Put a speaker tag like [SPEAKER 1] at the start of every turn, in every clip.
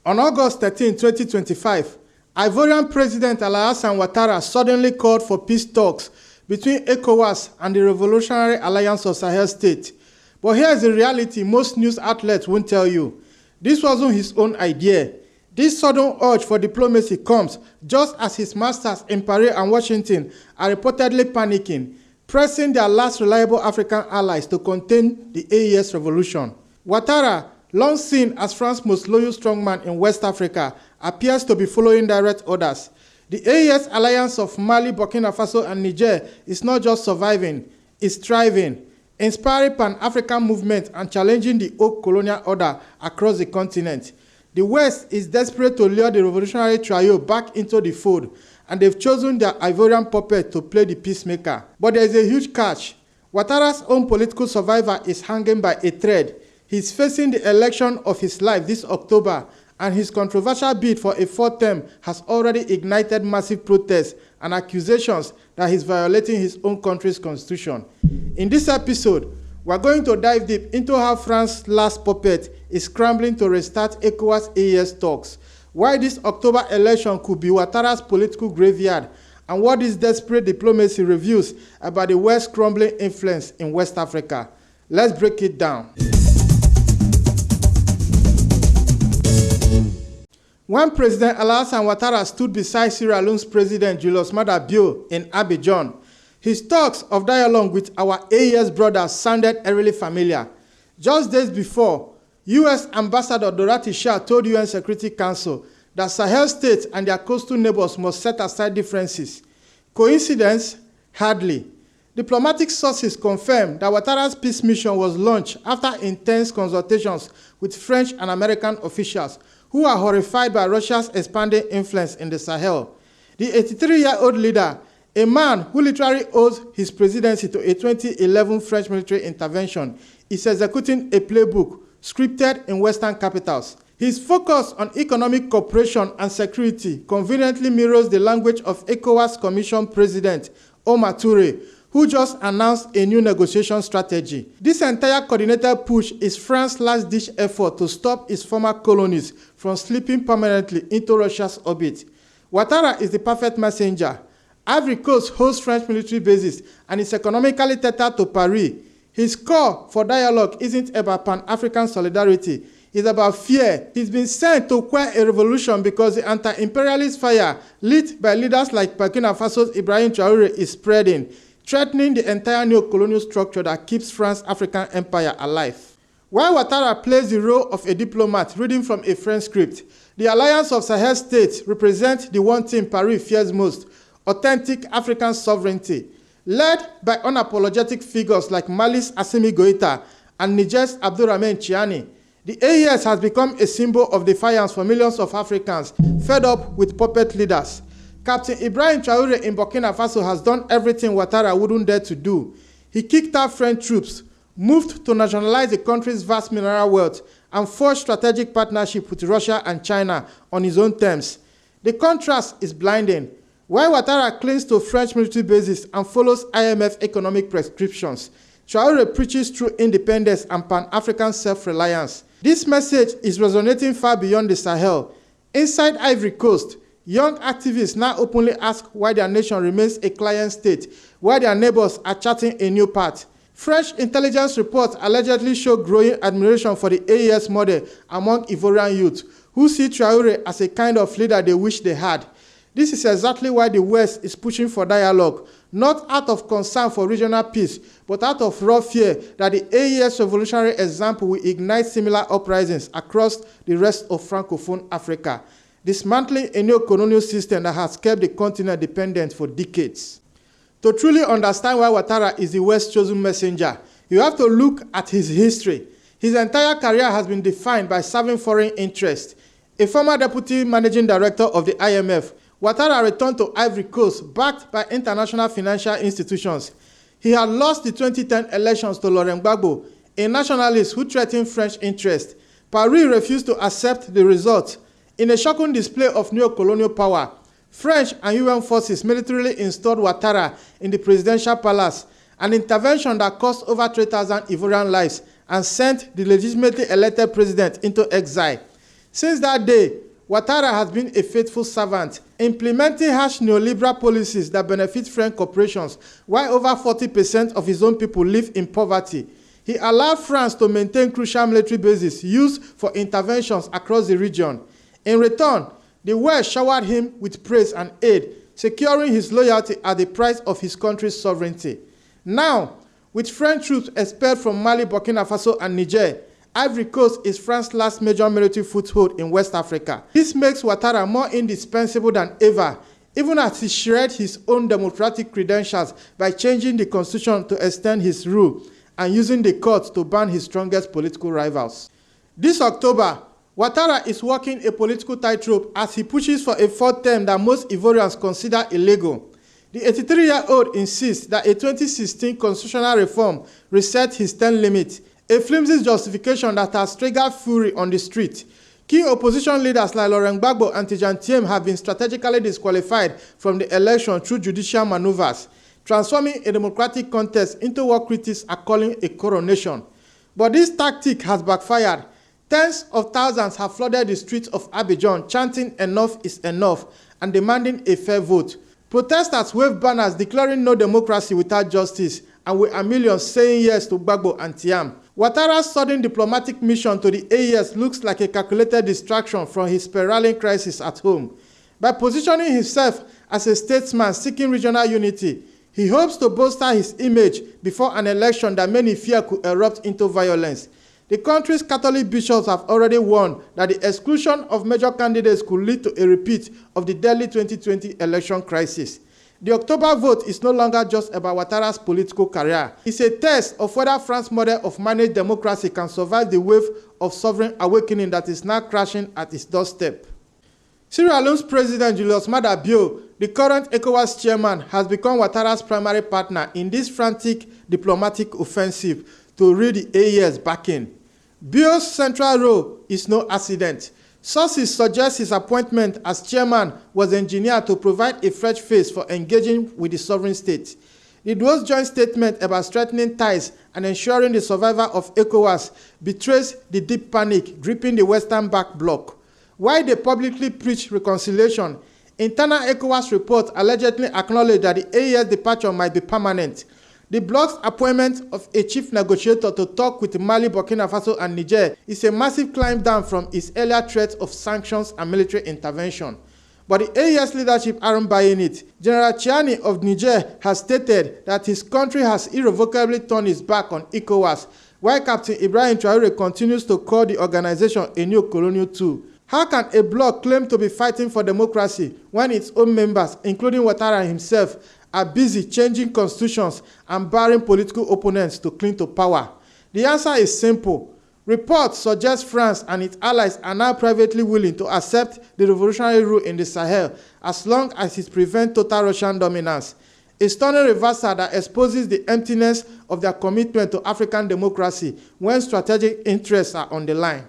[SPEAKER 1] On August 13, 2025, Ivorian President Alassane Ouattara suddenly called for peace talks between ECOWAS and the Revolutionary Alliance of Sahel States. But here's the reality most news outlets won't tell you. This wasn't his own idea. This sudden urge for diplomacy comes just as his masters in Paris and Washington are reportedly panicking, pressing their last reliable African allies to contain the AES revolution. Ouattara, long seen as France's most loyal strongman in West Africa, appears to be following direct orders. The AES alliance of Mali, Burkina Faso, and Niger is not just surviving, it's thriving, inspiring pan-African movement and challenging the old colonial order across the continent. The West is desperate to lure the revolutionary trio back into the fold, and they've chosen their Ivorian puppet to play the peacemaker. But there is a huge catch. Ouattara's own political survival is hanging by a thread. He's facing the election of his life this October, and his controversial bid for a fourth term has already ignited massive protests and accusations that he's violating his own country's constitution. In this episode, we're going to dive deep into how France's last puppet is scrambling to restart ECOWAS-AES talks, why this October election could be Ouattara's political graveyard, and what this desperate diplomacy reveals about the West's crumbling influence in West Africa. Let's break it down. When President Alassane Ouattara stood beside Sierra Leone's President Julius Maada Bio in Abidjan, his talks of dialogue with our AES brothers sounded eerily familiar. Just days before, U.S. Ambassador Dorothy Shah told UN Security Council that Sahel states and their coastal neighbors must set aside differences. Coincidence? Hardly. Diplomatic sources confirm that Ouattara's peace mission was launched after intense consultations with French and American officials who are horrified by Russia's expanding influence in the Sahel. The 83-year-old leader, a man who literally owes his presidency to a 2011 French military intervention, is executing a playbook scripted in Western capitals. His focus on economic cooperation and security conveniently mirrors the language of ECOWAS Commission President Omar Touré, who just announced a new negotiation strategy. This entire coordinated push is France's last-ditch effort to stop its former colonies from slipping permanently into Russia's orbit. Ouattara is the perfect messenger. Ivory Coast hosts French military bases and is economically tethered to Paris. His call for dialogue isn't about Pan-African solidarity, it's about fear. He's been sent to quell a revolution because the anti-imperialist fire lit by leaders like Burkina Faso's Ibrahim Traoré is spreading, threatening the entire neocolonial structure that keeps France's African empire alive. While Ouattara plays the role of a diplomat reading from a French script, the Alliance of Sahel States represents the one thing Paris fears most: authentic African sovereignty. Led by unapologetic figures like Mali's Assimi Goïta and Niger's Abdourahmane Tchiani, the AES has become a symbol of defiance for millions of Africans fed up with puppet leaders. Captain Ibrahim Traoré in Burkina Faso has done everything Ouattara wouldn't dare to do. He kicked out French troops, moved to nationalize the country's vast mineral wealth, and forged strategic partnership with Russia and China on his own terms. The contrast is blinding. While Ouattara clings to French military bases and follows IMF economic prescriptions, Traoré preaches true independence and Pan-African self-reliance. This message is resonating far beyond the Sahel. Inside Ivory Coast, young activists now openly ask why their nation remains a client state, while their neighbors are charting a new path. French intelligence reports allegedly show growing admiration for the AES model among Ivorian youth, who see Traoré as a kind of leader they wish they had. This is exactly why the West is pushing for dialogue, not out of concern for regional peace, but out of raw fear that the AES revolutionary example will ignite similar uprisings across the rest of Francophone Africa, dismantling a neocolonial system that has kept the continent dependent for decades. To truly understand why Ouattara is the West's chosen messenger, you have to look at his history. His entire career has been defined by serving foreign interests. A former deputy managing director of the IMF, Ouattara returned to Ivory Coast backed by international financial institutions. He had lost the 2010 elections to Laurent Gbagbo, a nationalist who threatened French interests. Paris refused to accept the result. In a shocking display of neocolonial power, French and UN forces militarily installed Ouattara in the presidential palace, an intervention that cost over 3,000 Ivorian lives and sent the legitimately elected president into exile. Since that day, Ouattara has been a faithful servant, implementing harsh neoliberal policies that benefit French corporations, while over 40% of his own people live in poverty. He allowed France to maintain crucial military bases used for interventions across the region. In return, the West showered him with praise and aid, securing his loyalty at the price of his country's sovereignty. Now, with French troops expelled from Mali, Burkina Faso, and Niger, Ivory Coast is France's last major military foothold in West Africa. This makes Ouattara more indispensable than ever, even as he shreds his own democratic credentials by changing the constitution to extend his rule and using the courts to ban his strongest political rivals. This October, Ouattara is walking a political tightrope as he pushes for a fourth term that most Ivorians consider illegal. The 83-year-old insists that a 2016 constitutional reform reset his term limit, a flimsy justification that has triggered fury on the street. Key opposition leaders like Laurent Gbagbo and Tidjane Thiam have been strategically disqualified from the election through judicial maneuvers, transforming a democratic contest into what critics are calling a coronation. But this tactic has backfired. Tens of thousands have flooded the streets of Abidjan, chanting "Enough is enough" and demanding a fair vote. Protesters waved banners declaring no democracy without justice, and with a million saying yes to Gbagbo and Thiam. Ouattara's sudden diplomatic mission to the AES looks like a calculated distraction from his spiraling crisis at home. By positioning himself as a statesman seeking regional unity, he hopes to bolster his image before an election that many fear could erupt into violence. The country's Catholic bishops have already warned that the exclusion of major candidates could lead to a repeat of the deadly 2020 election crisis. The October vote is no longer just about Ouattara's political career. It's a test of whether France's model of managed democracy can survive the wave of sovereign awakening that is now crashing at its doorstep. Sierra Leone's President Julius Maada Bio, the current ECOWAS chairman, has become Ouattara's primary partner in this frantic diplomatic offensive to reel the AES back in. Bio's central role is no accident. Sources suggest his appointment as chairman was engineered to provide a fresh face for engaging with the sovereign state. The duo's joint statement about strengthening ties and ensuring the survival of ECOWAS betrays the deep panic gripping the Western-backed bloc. While they publicly preach reconciliation, internal ECOWAS reports allegedly acknowledge that the AES departure might be permanent. The bloc's appointment of a chief negotiator to talk with Mali, Burkina Faso, and Niger is a massive climb down from its earlier threats of sanctions and military intervention. But the AES leadership aren't buying it. General Chiani of Niger has stated that his country has irrevocably turned its back on ECOWAS, while Captain Ibrahim Traoré continues to call the organization a neocolonial tool. How can a bloc claim to be fighting for democracy when its own members, including Ouattara himself, are busy changing constitutions and barring political opponents to cling to power? The answer is simple. Reports suggest France and its allies are now privately willing to accept the revolutionary rule in the Sahel as long as it prevents total Russian dominance. A stunning reversal that exposes the emptiness of their commitment to African democracy when strategic interests are on the line.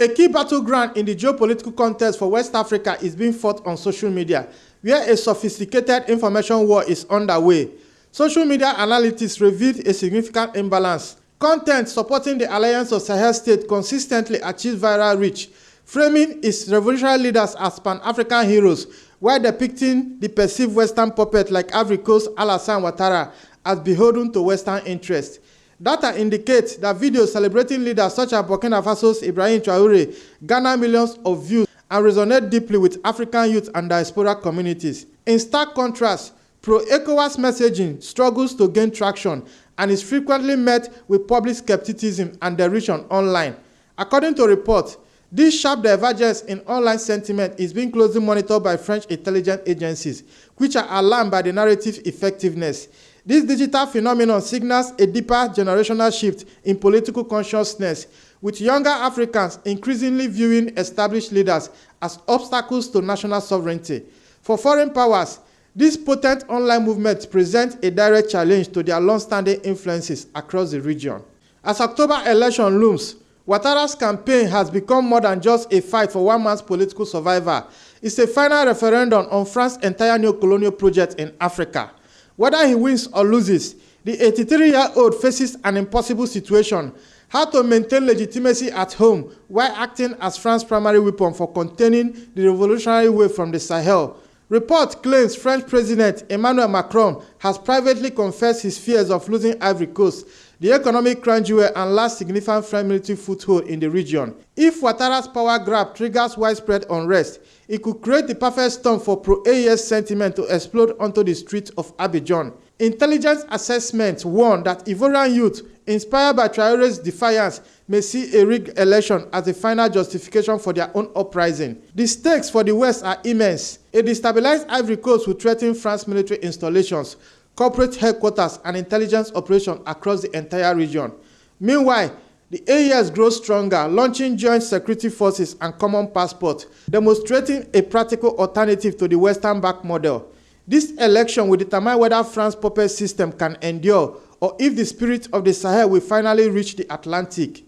[SPEAKER 1] A key battleground in the geopolitical contest for West Africa is being fought on social media, where a sophisticated information war is underway. Social media analytics revealed a significant imbalance. Content supporting the Alliance of Sahel States consistently achieves viral reach, framing its revolutionary leaders as Pan-African heroes, while depicting the perceived Western puppet like Ivory Coast Alassane Ouattara as beholden to Western interests. Data indicates that videos celebrating leaders such as Burkina Faso's Ibrahim Traoré garner millions of views and resonate deeply with African youth and diaspora communities. In stark contrast, pro-ECOWAS messaging struggles to gain traction and is frequently met with public skepticism and derision online. According to reports, this sharp divergence in online sentiment is being closely monitored by French intelligence agencies, which are alarmed by the narrative's effectiveness. This digital phenomenon signals a deeper generational shift in political consciousness, with younger Africans increasingly viewing established leaders as obstacles to national sovereignty. For foreign powers, this potent online movement presents a direct challenge to their long-standing influences across the region. As October election looms, Ouattara's campaign has become more than just a fight for one man's political survival. It's a final referendum on France's entire neocolonial project in Africa. Whether he wins or loses, the 83-year-old faces an impossible situation: How to maintain legitimacy at home while acting as France's primary weapon for containing the revolutionary wave from the Sahel. Report claims French President Emmanuel Macron has privately confessed his fears of losing Ivory Coast, the economic crown jewel and last significant French military foothold in the region. If Ouattara's power grab triggers widespread unrest, it could create the perfect storm for pro-AES sentiment to explode onto the streets of Abidjan. Intelligence assessments warn that Ivorian youth, inspired by Traoré's defiance, may see a rigged election as the final justification for their own uprising. The stakes for the West are immense. A destabilized Ivory Coast will threaten France's military installations, corporate headquarters, and intelligence operations across the entire region. Meanwhile, the AES grows stronger, launching joint security forces and common passport, demonstrating a practical alternative to the Western-backed model. This election will determine whether France's puppet system can endure or if the spirit of the Sahel will finally reach the Atlantic.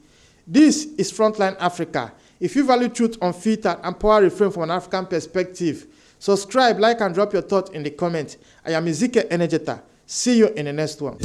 [SPEAKER 1] This is Frontline Africa. If you value truth unfiltered and power reframed from an African perspective, subscribe, like, and drop your thoughts in the comments. I am Ezekiel Enejeta. See you in the next one.